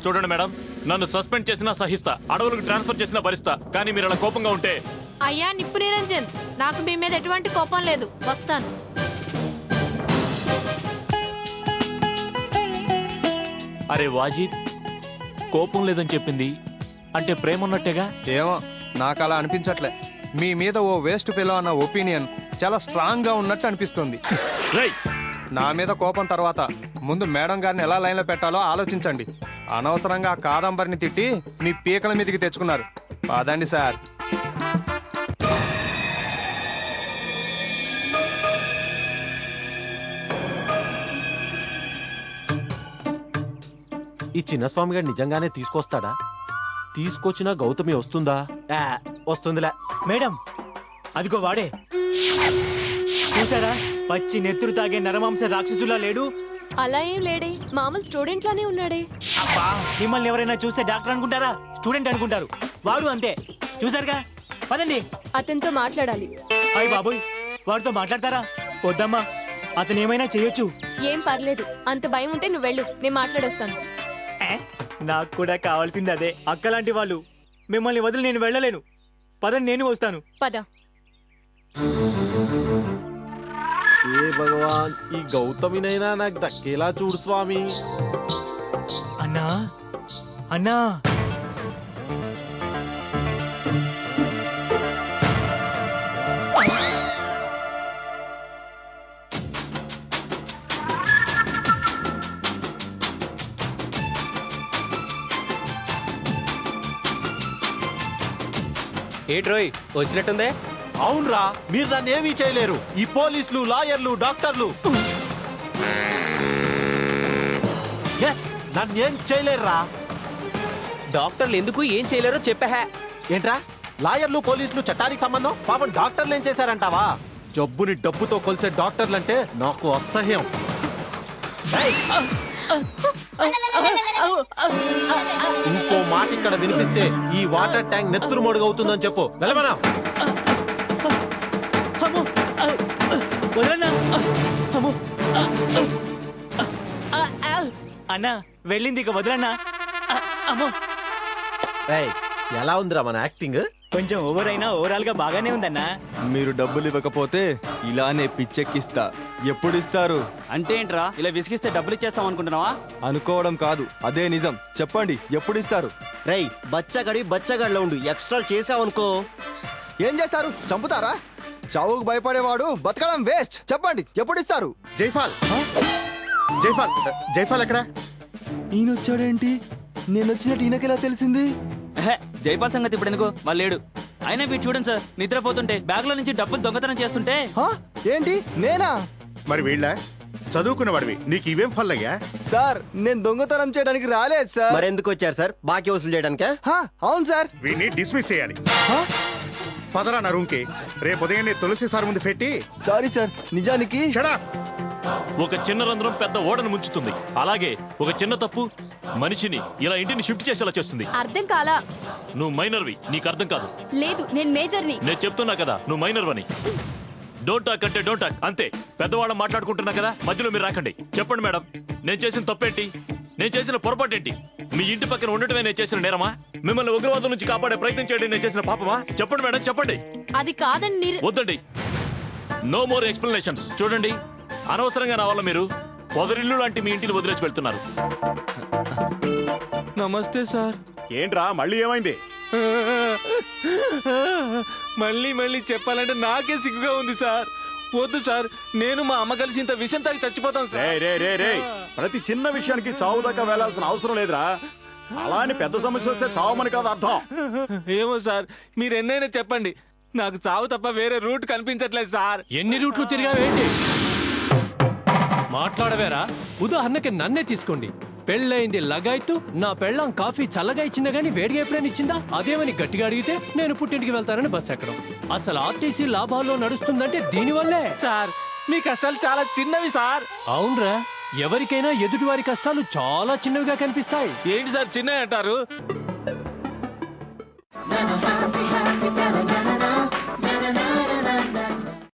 చూడండి మేడం, నన్ను సస్పెండ్ చేసినా సహిస్తా, అడవులకు ట్రాన్స్ఫర్ చేసినా భరిస్తా, కానీ మీరు అలా కోపంగా ఉంటే. అయ్యా నిప్పు నిరంజన్, నాకు మీ మీద ఎటువంటి కోపం లేదు, వస్తాను. అరే వాజిద్, కోపం లేదని చెప్పింది అంటే ప్రేమ ఉన్నట్టేగా? ఏమో నాకు అలా అనిపించట్లే. మీ మీద ఓ వేస్ట్ ఫెలో అన్న ఒపీనియన్ చాలా స్ట్రాంగ్ గా ఉన్నట్టు అనిపిస్తుంది. నా మీద కోపం తర్వాత ముందు మేడం గారిని ఎలా లైన్లో పెట్టాలో ఆలోచించండి. అనవసరంగా ఆ కాదంబరిని తిట్టి మీ పీకల మీదకి తెచ్చుకున్నారు. కాదండి సార్. ఈ చిన్నస్వామి గారు నిజంగానే తీసుకొస్తాడా? తీసుకొచ్చినా గౌతమి వస్తుందా? వస్తుందిలే. మేడం, అదిగో వాడే. చూసారా, పచ్చి నెత్తురు తాగే నరమాంస రాక్షసులా లేడు? అలా ఏం లేడే, మామూలు స్టూడెంట్ లానే ఉన్నాడే. అబ్బా, మిమ్మల్ని ఎవరైనా చూస్తే డాక్టర్ అనుకుంటారా? స్టూడెంట్ అనుకుంటారు. వాడు అంతే, చూసారుగా. పదండి, అతనితో మాట్లాడాలి. అయ్య బాబోయ్, వాడితో మాట్లాడతారా? వద్దమ్మా, అతను ఏమైనా చేయొచ్చు. ఏం పర్లేదు, అంత భయం ఉంటే నువ్వు వెళ్ళు, నేను మాట్లాడొస్తాను. నాకు కూడా కావాల్సింది అదే. అక్కలాంటి వాళ్ళు. మిమ్మల్ని వదిలి నేను వెళ్ళలేను. పదండి, నేను వస్తాను. పద. ఏ భగవాన్, ఈ గౌతమినైనా నాకు దక్కేలా చూడు స్వామి. అన్నా, అన్నా. ఏట్రోయ్, వచ్చినట్టుందే. అవునరా, మీరు నన్ను ఏమీ చేయలేరు. ఈ పోలీసులు, లాయర్లు, డాక్టర్లు నన్ను ఏం చేయలేరురా. డాక్టర్లు ఎందుకు ఏం చేయలేరో చెప్పా. ఏంట్రా, లాయర్లు పోలీసులు చట్టానికి సంబంధం? పాపం డాక్టర్లు ఏం చేశారంటావా? జబ్బుని డబ్బుతో కొలిసే డాక్టర్లంటే నాకు అసహ్యం. ఇంకో మాట ఇక్కడ వినిపిస్తే ఈ వాటర్ ట్యాంక్ నెత్తురు మడుగవుతుందని చెప్పు. వెళ్ళమనా? అన్నా, వెళ్ళింది, ఇక వదలన్నా. అమ్మో, ఎలా ఉందిరా మన యాక్టింగ్? కొంచెం ఓవర్ అయినా ఓవరాల్ గా బాగానే ఉందన్నా. మీరు డబ్బులు ఇవ్వకపోతే ఇలానే పిచ్చెక్కిస్తా. ఎప్పుడు ఇస్తారు? అంటే ఏంట్రా, ఇలా విసిగిస్తే డబ్బులు ఇచ్చేస్తాం అనుకుంటున్నావా? అనుకోవడం కాదు, అదే నిజం. చెప్పండి, ఎప్పుడు ఇస్తారు? రేయ్, బచ్చగాడిలో ఉండు. ఎక్స్ట్రా చేసావనుకో ఏం చేస్తారు? చంపుతారా? చావుకు భయపడేవాడు బతకడం వేస్ట్. చెప్పండి, ఎప్పుడు ఇస్తారు? జైఫాల్, జైఫాల్, జైఫాల్ ఎక్కడ? ఈయన వచ్చాడేంటి? నేను వచ్చినట్టు ఈయనకెలా తెలిసింది? జైపాల్ సంగతి ఇప్పుడు ఎందుకు, వాళ్ళు లేడు. అయినా మీరు చూడండి సార్, నిద్రపోతుంటే బ్యాగ్ లో నుంచి డబ్బులు దొంగతనం చేస్తుంటే. ఏంటి, నేనా? మరి వీళ్ళ చదువుకున్న వాడివి, నీకు ఇవేం ఫల్లయ్యా? సార్, నేను దొంగతనం చేయడానికి రాలేదు సార్. మరెందుకు వచ్చారు సార్? బాకీ వసూలు చేయడానికే? అవును సార్. వీడిని డిస్మిస్ చేయాలి. పదరా నా రూమ్కి. రేపు ఉదయం తులసి సార్ ముందు పెట్టి. సారీ సార్, నిజానికి ఒక చిన్న రంధ్రం పెద్ద ఓడను ముంచుతుంది. అలాగే ఒక చిన్న తప్పు మనిషిని ఇలా ఇంటిని షిఫ్ట్ చేసేలా చేస్తుంది. అర్థం కాలా? నువ్వు మైనర్వి, నీకు అర్థం కాదు. లేదు, నేను మేజర్ని. నేను చెప్తున్నా కదా, నువ్వు మైనర్ అని. డోంట్ టాక్ అంటే డోంట్ టాక్, అంతే. పెద్దవాళ్ళం మాట్లాడుకుంటున్నా కదా, మధ్యలో మీరు రాకండి. చెప్పండి మేడం, నేను చేసిన తప్పేంటి? నేను చేసిన పొరపాటు ఏంటి? మీ ఇంటి పక్కన ఉండటమే నేను చేసిన నేరమా? మిమ్మల్ని ఉగ్రవాదం నుంచి కాపాడే ప్రయత్నం చేయడం నేను చేసిన పాపమా? చెప్పండి మేడం, చెప్పండి. అది కాదండి. వద్దండి, నో మోర్ ఎక్స్ప్లెనేషన్స్. చూడండి, అనవసరంగా నా వల్ల మీరు పొదరిల్లు లాంటి మీ ఇంటిని వదిలేసి వెళ్తున్నారు. నమస్తే సార్. ఏంట్రా, మళ్ళీ ఏమైంది? మళ్ళీ చెప్పాలంటే నాకే సిగ్గుగా ఉంది సార్. వద్దు సార్, నేను మా అమ్మ కలిసి ఇంత విషయం తాగి చచ్చిపోతాం సార్. ప్రతి చిన్న విషయానికి చావు దాకా వెళ్లాల్సిన అవసరం లేదురా. అలా అని పెద్ద సమస్య వస్తే చావమని కాదు అర్థం. ఏమో సార్, మీరు ఎన్నైనా చెప్పండి, నాకు చావు తప్ప వేరే రూట్ కనిపించట్లేదు సార్. ఎన్ని రూట్లు తిరిగావేంటి? మాట్లాడవేరా? ఉదాహరణకి నన్నే తీసుకోండి. పెళ్ళయింది లగాయత్తు, నా పెళ్ళం కాఫీ చల్లగా ఇచ్చిందా గానీ వేడిగా ఎప్పుడైనా ఇచ్చిందా? అదేమని గట్టిగా అడిగితే నేను పుట్టింటికి వెళ్తానని బస్ ఎక్కడం. అసలు ఆర్టీసీ లాభాల్లో నడుస్తుందంటే దీనివల్లే సార్. మీ కష్టాలు చాలా చిన్నవి సార్. అవునరా, ఎవరికైనా ఎదుటి వారి కష్టాలు చాలా చిన్నవిగా కనిపిస్తాయి. ఏంటి సార్ చిన్నవి అంటారు?